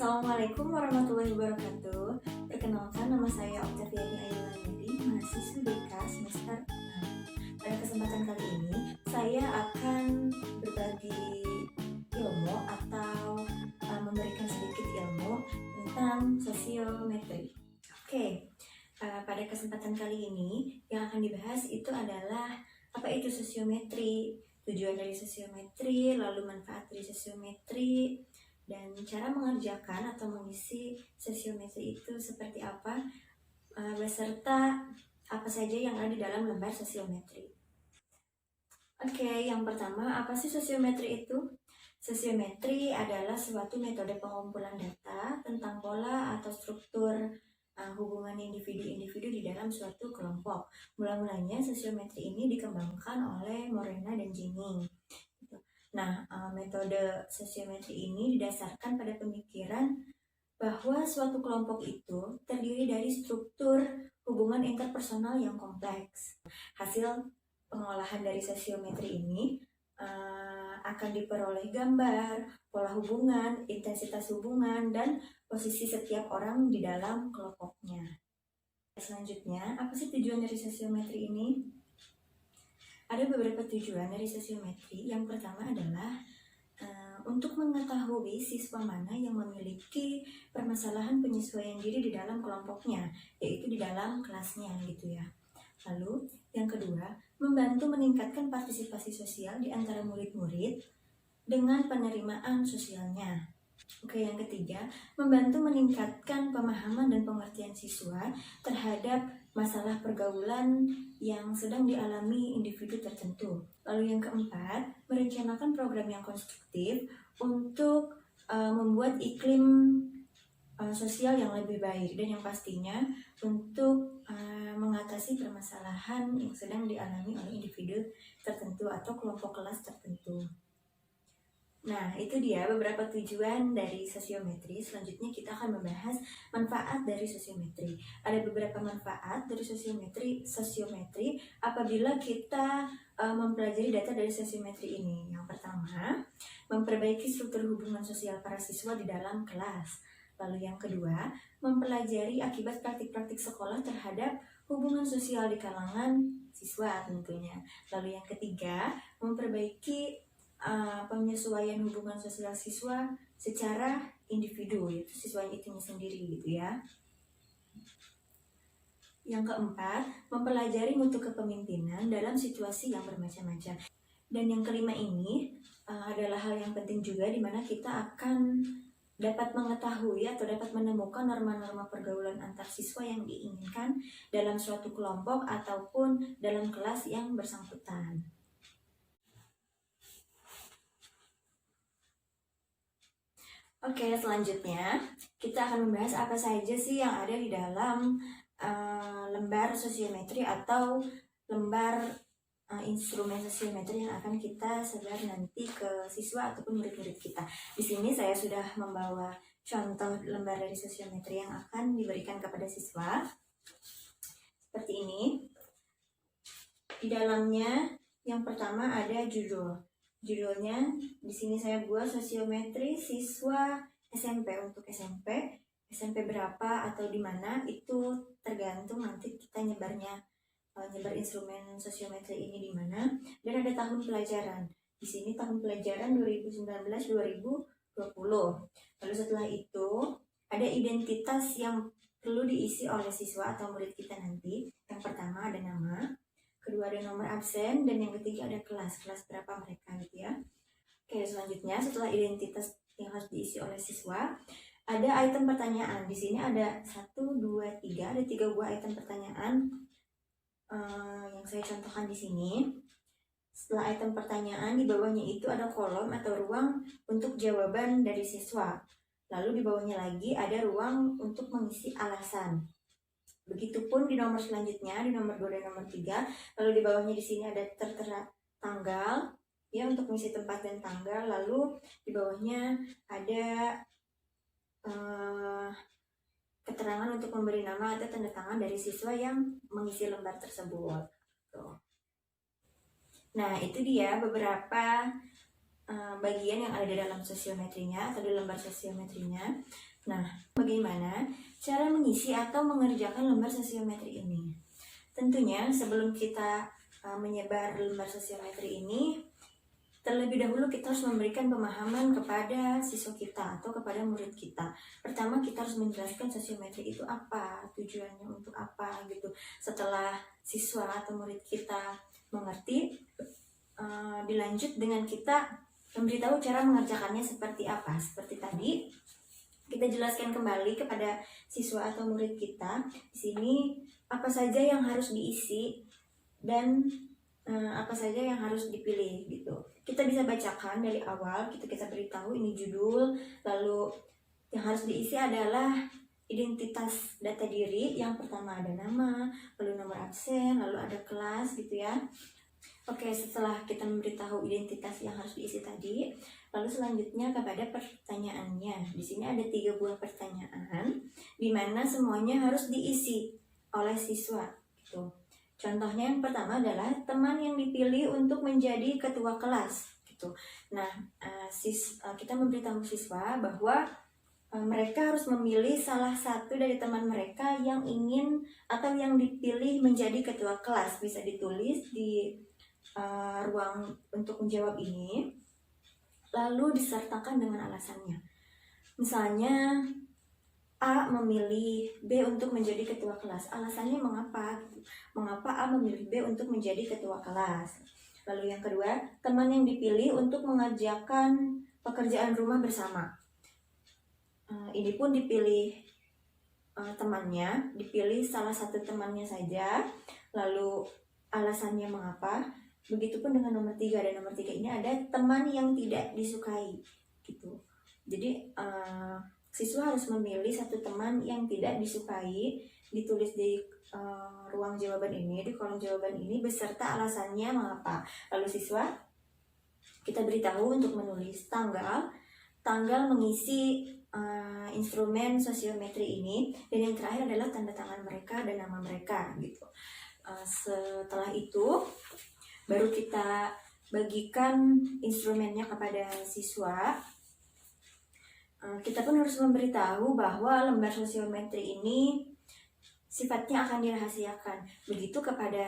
Assalamualaikum warahmatullahi wabarakatuh. Perkenalkan, nama saya Oktaviani Ayulandari, mahasiswa BK semester 6. Pada kesempatan kali ini, saya akan berbagi ilmu atau memberikan sedikit ilmu tentang sosiometri. Pada kesempatan kali ini yang akan dibahas itu adalah apa itu sosiometri, tujuan dari sosiometri, lalu manfaat dari sosiometri, dan cara mengerjakan atau mengisi sosiometri itu seperti apa, beserta apa saja yang ada di dalam lembar sosiometri. Yang pertama, apa sih sosiometri itu? Sosiometri adalah suatu metode pengumpulan data tentang pola atau struktur hubungan individu-individu di dalam suatu kelompok. Mula-mulanya sosiometri ini dikembangkan oleh Morena dan Jennings. Nah, metode sosiometri ini didasarkan pada pemikiran bahwa suatu kelompok itu terdiri dari struktur hubungan interpersonal yang kompleks. Hasil pengolahan dari sosiometri ini akan diperoleh gambar, pola hubungan, intensitas hubungan, dan posisi setiap orang di dalam kelompoknya. Selanjutnya, apa sih tujuan dari sosiometri ini? Ada beberapa tujuan dari sosiometri. Yang pertama adalah untuk mengetahui siswa mana yang memiliki permasalahan penyesuaian diri di dalam kelompoknya, yaitu di dalam kelasnya gitu ya. Lalu yang kedua, membantu meningkatkan partisipasi sosial di antara murid-murid dengan penerimaan sosialnya. Yang ketiga, membantu meningkatkan pemahaman dan pengertian siswa terhadap masalah pergaulan yang sedang dialami individu tertentu. Lalu yang keempat, merencanakan program yang konstruktif untuk membuat iklim sosial yang lebih baik, dan yang pastinya untuk mengatasi permasalahan yang sedang dialami oleh individu tertentu atau kelompok kelas tertentu. Nah, itu dia beberapa tujuan dari sosiometri. Selanjutnya kita akan membahas manfaat dari sosiometri. Ada beberapa manfaat dari sosiometri apabila kita mempelajari data dari sosiometri ini. Yang pertama, memperbaiki struktur hubungan sosial para siswa di dalam kelas. Lalu yang kedua, mempelajari akibat praktik-praktik sekolah terhadap hubungan sosial di kalangan siswa tentunya. Lalu yang ketiga, memperbaiki penyesuaian hubungan sosial siswa secara individu, yaitu siswa itu sendiri gitu ya. Yang keempat, mempelajari mutu kepemimpinan dalam situasi yang bermacam-macam. Dan yang kelima ini adalah hal yang penting juga, di mana kita akan dapat mengetahui atau dapat menemukan norma-norma pergaulan antar siswa yang diinginkan dalam suatu kelompok ataupun dalam kelas yang bersangkutan. Selanjutnya kita akan membahas apa saja sih yang ada di dalam lembar sosiometri atau lembar instrumen sosiometri yang akan kita sebar nanti ke siswa ataupun murid-murid kita. Di sini saya sudah membawa contoh lembar dari sosiometri yang akan diberikan kepada siswa. Seperti ini. Di dalamnya yang pertama ada judul. Judulnya di sini saya buat sosiometri siswa SMP. Untuk SMP berapa atau di mana itu tergantung nanti kita nyebar instrumen sosiometri ini di mana, dan ada tahun pelajaran. Di sini tahun pelajaran 2019-2020. Lalu setelah itu ada identitas yang perlu diisi oleh siswa atau murid kita nanti. Yang pertama ada nama, kedua ada nomor absen, dan yang ketiga ada kelas berapa mereka gitu ya. Selanjutnya setelah identitas yang harus diisi oleh siswa, ada item pertanyaan. Di sini ada 1, 2, 3, ada 3 buah item pertanyaan yang saya contohkan di sini. Setelah item pertanyaan, di bawahnya itu ada kolom atau ruang untuk jawaban dari siswa. Lalu di bawahnya lagi ada ruang untuk mengisi alasan. Begitupun di nomor selanjutnya, di nomor 2 dan nomor 3. Lalu di bawahnya di sini ada tertera tanggal ya, untuk mengisi tempat dan tanggal. Lalu di bawahnya ada keterangan untuk memberi nama atau tanda tangan dari siswa yang mengisi lembar tersebut. Nah, itu dia beberapa bagian yang ada di dalam sosiometrinya atau di lembar sosiometrinya. Nah, bagaimana cara mengisi atau mengerjakan lembar sosiometri ini? Tentunya sebelum kita menyebar lembar sosiometri ini, terlebih dahulu kita harus memberikan pemahaman kepada siswa kita atau kepada murid kita. Pertama, kita harus menjelaskan sosiometri itu apa, tujuannya untuk apa gitu. Setelah siswa atau murid kita mengerti, dilanjut dengan kita memberitahu cara mengerjakannya seperti apa. Seperti tadi, kita jelaskan kembali kepada siswa atau murid kita di sini apa saja yang harus diisi dan apa saja yang harus dipilih gitu. Kita bisa bacakan dari awal, kita beritahu ini judul, lalu yang harus diisi adalah identitas data diri. Yang pertama ada nama, lalu nomor absen, lalu ada kelas gitu ya. Oke, setelah kita memberitahu identitas yang harus diisi tadi, lalu selanjutnya kepada pertanyaannya. Di sini ada 3 buah pertanyaan, di mana semuanya harus diisi oleh siswa gitu. Contohnya yang pertama adalah teman yang dipilih untuk menjadi ketua kelas gitu. Nah, kita memberitahu siswa bahwa mereka harus memilih salah satu dari teman mereka yang ingin atau yang dipilih menjadi ketua kelas. Bisa ditulis di ruang untuk menjawab ini, lalu disertakan dengan alasannya. Misalnya A memilih B untuk menjadi ketua kelas. Alasannya mengapa? Mengapa A memilih B untuk menjadi ketua kelas? Lalu yang kedua, teman yang dipilih untuk mengerjakan pekerjaan rumah bersama. Ini pun dipilih temannya, dipilih salah satu temannya saja. Lalu alasannya mengapa? Begitupun dengan nomor 3. Dan nomor 3 ini ada teman yang tidak disukai gitu. Jadi siswa harus memilih satu teman yang tidak disukai, ditulis di ruang jawaban ini, di kolom jawaban ini beserta alasannya mengapa. Lalu siswa kita beritahu untuk menulis tanggal mengisi instrumen sosiometri ini, dan yang terakhir adalah tanda tangan mereka dan nama mereka gitu. Setelah itu baru kita bagikan instrumennya kepada siswa. Kita pun harus memberitahu bahwa lembar sosiometri ini sifatnya akan dirahasiakan. Begitu kepada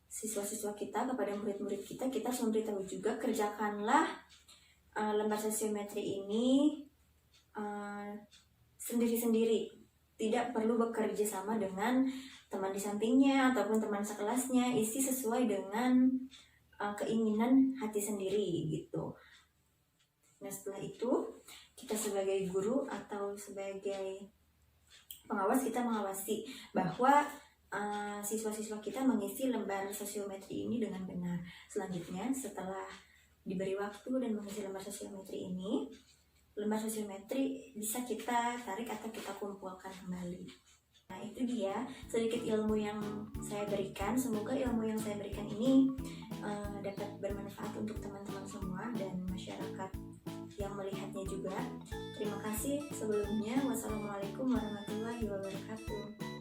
siswa-siswa kita, kepada murid-murid kita, kita harus memberitahu juga, kerjakanlah lembar sosiometri ini sendiri-sendiri. Tidak perlu bekerja sama dengan teman di sampingnya ataupun teman sekelasnya. Isi sesuai dengan keinginan hati sendiri gitu. Nah, setelah itu kita sebagai guru atau sebagai pengawas, kita mengawasi bahwa siswa-siswa kita mengisi lembar sosiometri ini dengan benar. Selanjutnya, setelah diberi waktu dan mengisi lembar sosiometri ini, lembar sosiometri bisa kita tarik atau kita kumpulkan kembali. Nah, itu dia sedikit ilmu yang saya berikan. Semoga ilmu yang saya berikan ini dapat bermanfaat untuk teman-teman semua dan masyarakat yang melihatnya juga. Terima kasih sebelumnya. Wassalamualaikum warahmatullahi wabarakatuh.